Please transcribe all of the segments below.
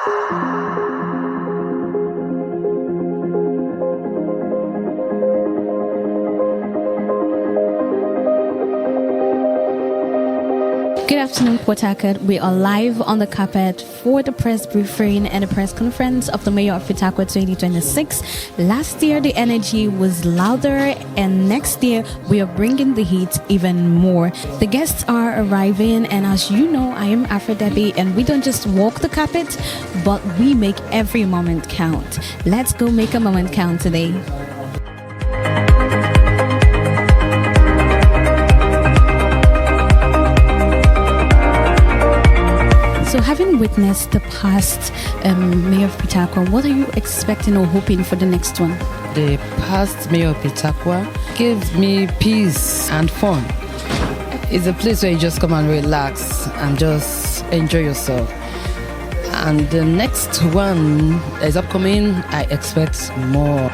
Good afternoon, Port Harcourt. We are live on the carpet for the press briefing and the press conference of the Mayor of Port Harcourt 2026. Last year, the energy was louder, and next year, we are bringing the heat even more. The guests are arriving, and as you know, I am Afro Debbie, and we don't just walk the carpet, but we make every moment count. Let's go make a moment count today. So having witnessed the past Mayor of Port Harcourt, what are you expecting or hoping for the next one? The past Mayor of Port Harcourt gives me peace and fun. It's a place where you just come and relax and just enjoy yourself. And the next one is upcoming. I expect more.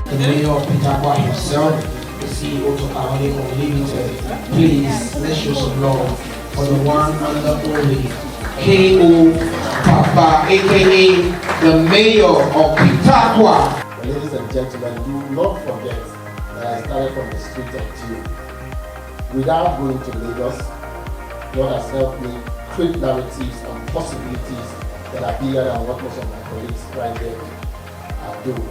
The Mayor of Port Harcourt himself, the CEO of Awale Limited, please let's show some love for the one and the only K.O. Papa, aka the Mayor of Port Harcourt. Ladies and gentlemen, do not forget that I started from the street of Jew. Without going to Lagos, God has helped me create narratives and possibilities that are bigger than what most of my colleagues right there are doing.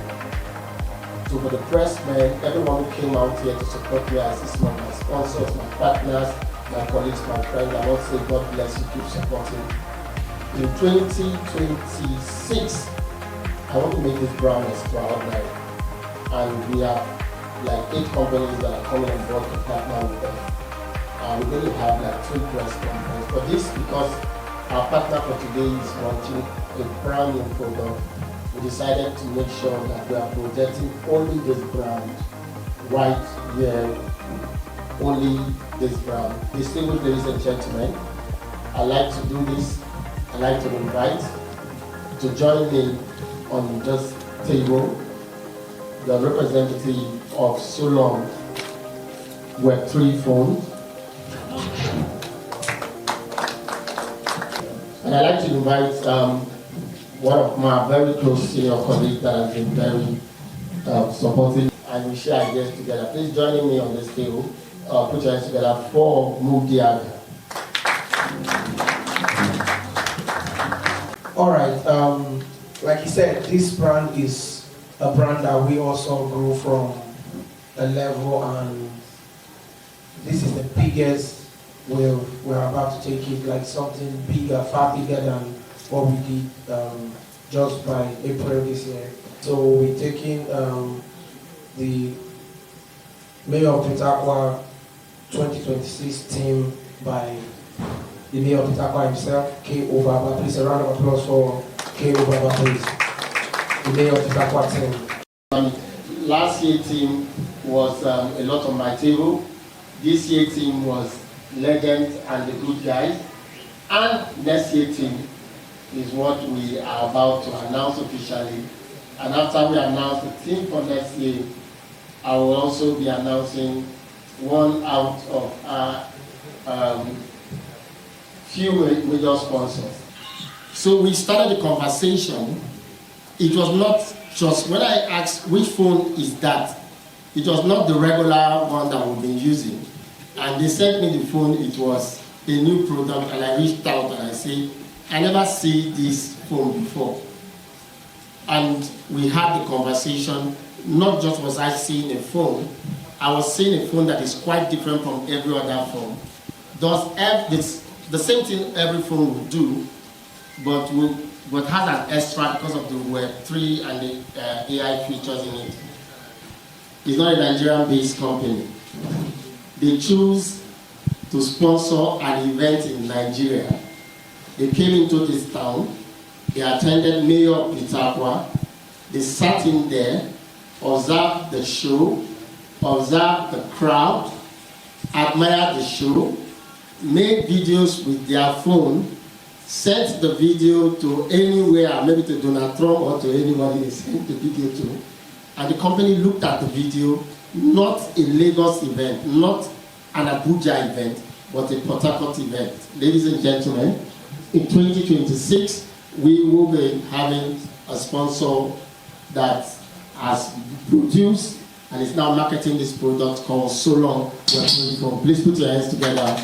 So for the press, man, everyone who came out here to support me, as this one, my sponsors, my partners, my colleagues, my friends, I want to say God bless you, keep supporting. In 2026, I want to make this brand extraordinary. And we have like 8 companies that are coming on board to partner with them. We're going to have like 3 press conferences. But this, because our partner for today is launching a brand new product, we decided to make sure that we are projecting only this brand right here. Only this brand. Distinguished ladies and gentlemen, I like to do this. I like to invite to join me on this table the representative of Solon Web3 phone. And I'd like to invite one of my very close senior colleagues that has been very supportive, and we share ideas together. Please join me on this table. Put your hands together for Mudiaga. All right, like he said, this brand is a brand that we also grew from a level, and this is the biggest we're about to take it, like something bigger, far bigger than what we did just by April this year. So we're taking the Mayor of Port Harcourt 2026 team by the Mayor of Port Harcourt himself, K.O. Baba. Please, a round of applause for K.O. Baba, please. The Mayor of Port Harcourt team. Last year team was a lot on my table. This year team was Legends and the Good Guys. And next year team is what we are about to announce officially. And after we announce the team for next year, I will also be announcing one out of our few major sponsors. So we started the conversation. It was not just, when I asked which phone is that, it was not the regular one that we've been using. And they sent me the phone, it was a new product, and I reached out and I said, I never see this phone before. And we had the conversation. Not just was I seeing a phone, I was seeing a phone that is quite different from every other phone. Does the same thing every phone will do, but has an extra because of the Web3 and the AI features in it. It's not a Nigerian-based company. They choose to sponsor an event in Nigeria. They came into this town, they attended Mayor of Port Harcourt, they sat in there, observed the show, observed the crowd, admired the show, made videos with their phone, sent the video to anywhere, maybe to Donald Trump or to anybody they sent the video to. And the company looked at the video, not a Lagos event, not an Abuja event, but a Port Harcourt event. Ladies and gentlemen, in 2026, we will be having a sponsor that has produced and is now marketing this product called So Long. Please put your hands together.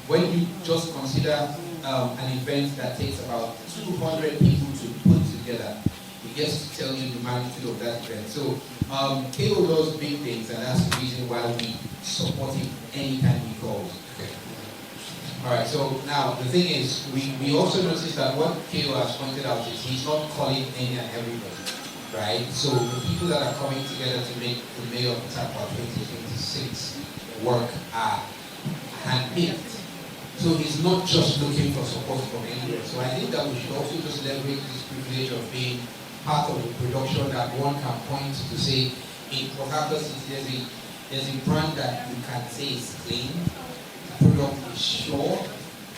When you just consider an event that takes about 200 people to put together, it gets to tell you the magnitude of that event. So KO does big things, and that's the reason why we support him anytime he calls. Alright, so now the thing is, we also noticed that what KO has pointed out is he's not calling any and everybody, right? So the people that are coming together to make the Mayor of Pitakwa 2026 work are handpicked. So he's not just looking for support from anywhere. So I think that we should also just leverage this privilege of being part of the production that one can point to say, in Port Harcourt City, there's a brand that you can say is clean, the product is sure,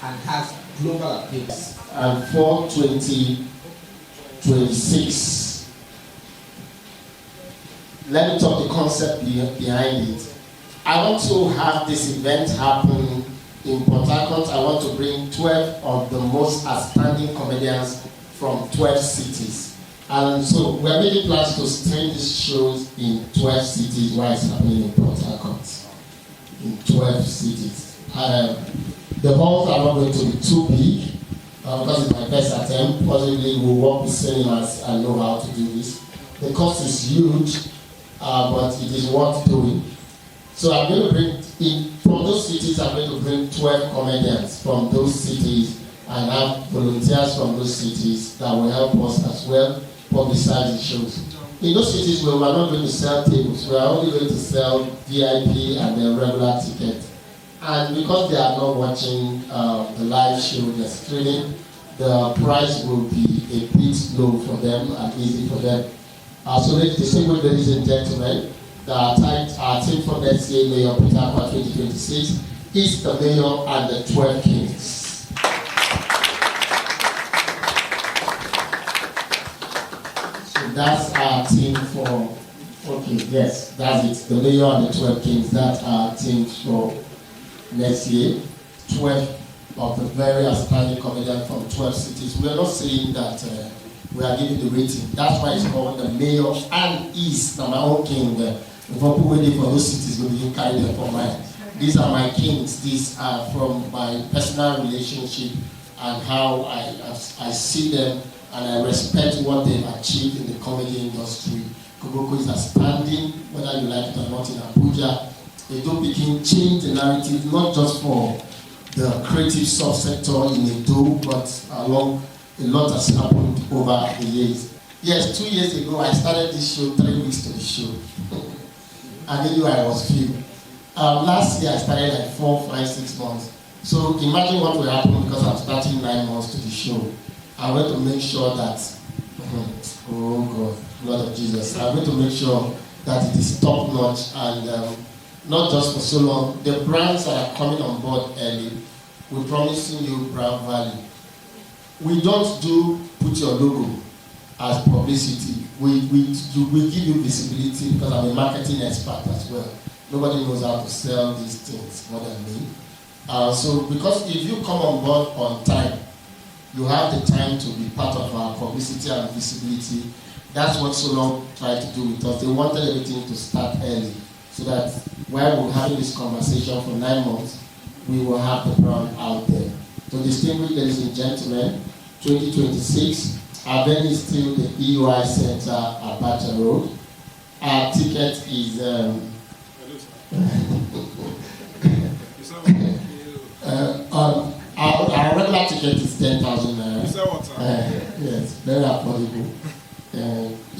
and has global appeal. And for 2026, let me talk the concept behind it. I want to have this event happen in Port Harcourt. I want to bring 12 of the most outstanding comedians from 12 cities. And so we're making plans to stream these shows in 12 cities while it's happening in Port Harcourt. In 12 cities. The halls are not going to be too big because it's my first attempt. Possibly we'll work with cinemas and know how to do this. The cost is huge, but it is worth doing. So I'm going to bring, from those cities, I'm going to bring 12 comedians from those cities and have volunteers from those cities that will help us as well publicize the shows. In those cities where we're not going to sell tables, we're only going to sell VIP and the regular ticket. And because they are not watching the live show, they're streaming, the price will be a bit low for them and easy for them. So distinguished ladies and gentlemen, our team for next year, Mayor Pitakwa 2026, is the Mayor and the 12 Kings. So that's our team for, okay, yes, that's it. The Mayor and the 12 Kings, that's our team for next year. 12 of the very outstanding comedians from 12 cities. We are not saying that we are giving the rating. That's why it's called the Mayor and is my own king. The people waiting for those cities will be carried them for mine. These are my kings. These are from my personal relationship and how I see them and I respect what they've achieved in the comedy industry. Koboko is outstanding, whether you like it or not, in Abuja. They do begin change the narrative, not just for the creative subsector in Edo, but along a lot has happened over the years. Yes, 2 years ago I started this show, 3 weeks to the show. I knew I was few. Last year I started like 4, 5, 6 months. So imagine what will happen because I'm starting 9 months to the show. I want to make sure that, oh God, Lord of Jesus, I want to make sure that it is top notch and not just for so long. The brands that are coming on board early, we're promising you brand value. We don't do put your logo as publicity. We give you visibility because I'm a marketing expert as well. Nobody knows how to sell these things more than me. So because if you come on board on time, you have the time to be part of our publicity and visibility. That's what So Long tried to do with us. They wanted everything to start early so that while we're having this conversation for 9 months, we will have the brand out there. So distinguished ladies and gentlemen, 2026, our venue is still the EUI Center at Abacha Road. Our ticket is our regular ticket is 10,000 naira. Yes, very affordable.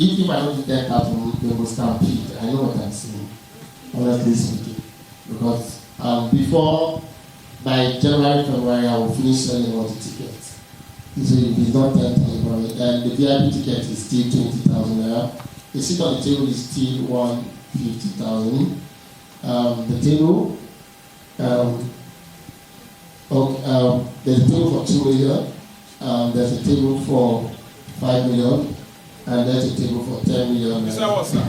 If I don't do 10,000, they will stampede. I know what I'm saying, honestly speaking. Because before, by January, February, I will finish selling all the tickets. So if it's not 10,000, and the VIP ticket is still 20,000 naira. The seat on the table is still 150,000. The table, there's a table for 2 million, there's a table for 5 million, and there's a table for 10 million. Is that what's up?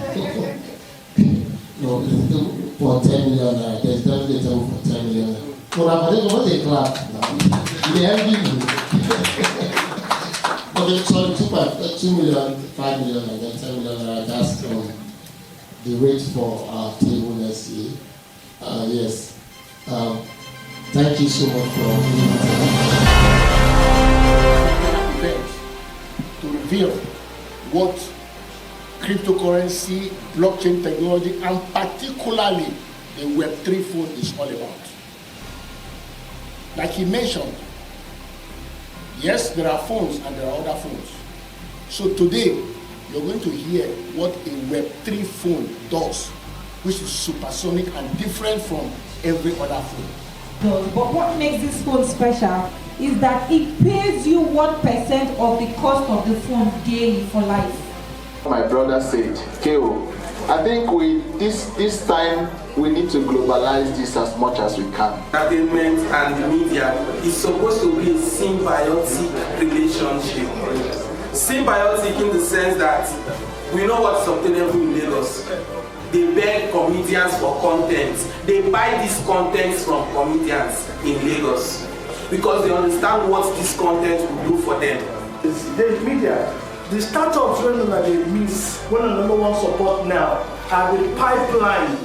No, there's a table for 10 million. There's definitely a table for 10 million. I think about a clap now. They envy me. Okay, sorry, 2 million, 5 million, and then 10 million. That's the rate for our table next year. Yes. Thank you so much for being here. To reveal what cryptocurrency, blockchain technology, and particularly the Web3 phone is all about. Like he mentioned, yes, there are phones and there are other phones. So today, you're going to hear what a Web3 phone does, which is supersonic and different from every other phone. But what makes this phone special is that it pays you 1% of the cost of the phone daily for life. My brother said, Keo, I think this time we need to globalize this as much as we can. Entertainment and the media is supposed to be a symbiotic relationship. Symbiotic in the sense that we know what's obtainable in Lagos. They beg comedians for content. They buy these contents from comedians in Lagos because they understand what this content will do for them. The media, the startups when they miss, when the number one support now are the pipeline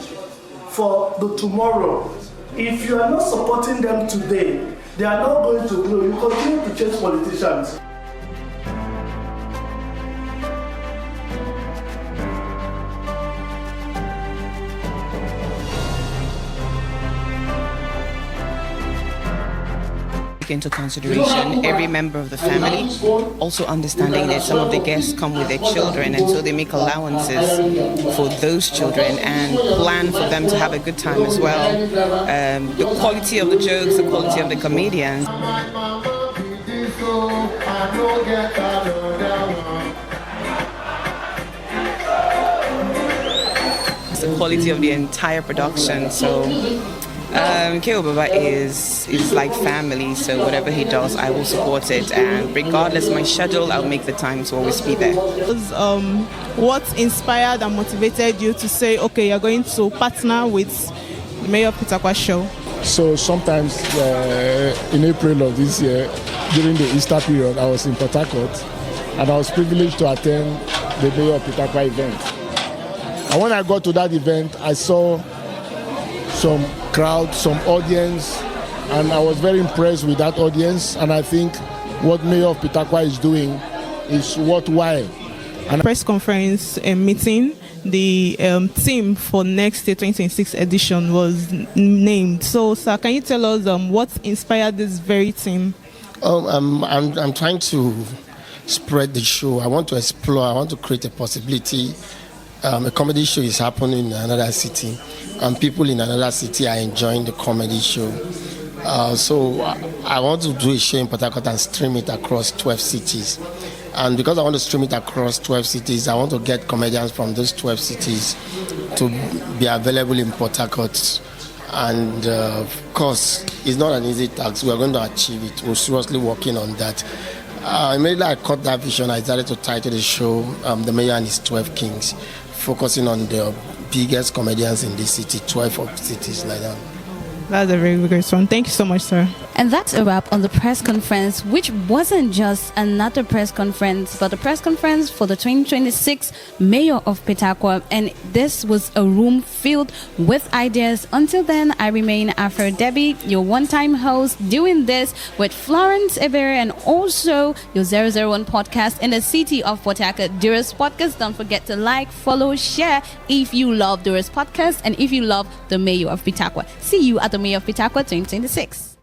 for the tomorrow. If you are not supporting them today, they are not going to grow. You continue to chase politicians. Into consideration every member of the family, also understanding that some of the guests come with their children, and so they make allowances for those children and plan for them to have a good time as well. The quality of the jokes, the quality of the comedians, the quality of the entire production. So Keo Baba is like family, so whatever he does, I will support it, and regardless of my schedule, I'll make the time to always be there. What inspired and motivated you to say, okay, you're going to partner with the Mayor of Pitakwa show? So sometimes in April of this year, during the Easter period, I was in Port Harcourt, and I was privileged to attend the Mayor of Pitakwa event. And when I got to that event, I saw some crowd, some audience, and I was very impressed with that audience, and I think what Mayor of Pitakwa is doing is worthwhile. And press conference meeting, the theme for next year 2026 edition was named. So sir, can you tell us what inspired this very theme? I'm trying to spread the show. I want to explore, I want to create a possibility. A comedy show is happening in another city, and people in another city are enjoying the comedy show. So I want to do a show in Port Harcourt and stream it across 12 cities. And because I want to stream it across 12 cities, I want to get comedians from those 12 cities to be available in Port Harcourt. And of course, it's not an easy task. We're going to achieve it. We're seriously working on that. Immediately I caught that vision, I decided to title the show The Mayor and His 12 Kings, focusing on the biggest comedians in this city, 12 of cities like that. That's a very good one. Thank you so much, sir. And that's a wrap on the press conference, which wasn't just another press conference, but a press conference for the 2026 Mayor of Pitakwa. And this was a room filled with ideas. Until then, I remain Afro Debbie, your one-time host, doing this with Florence Ebere and also your 001 podcast in the city of Port Harcourt. DURA'S podcast. Don't forget to like, follow, share if you love DURA'S podcast and if you love the Mayor of Pitakwa. See you at the Mayor of Pitakwa 2026.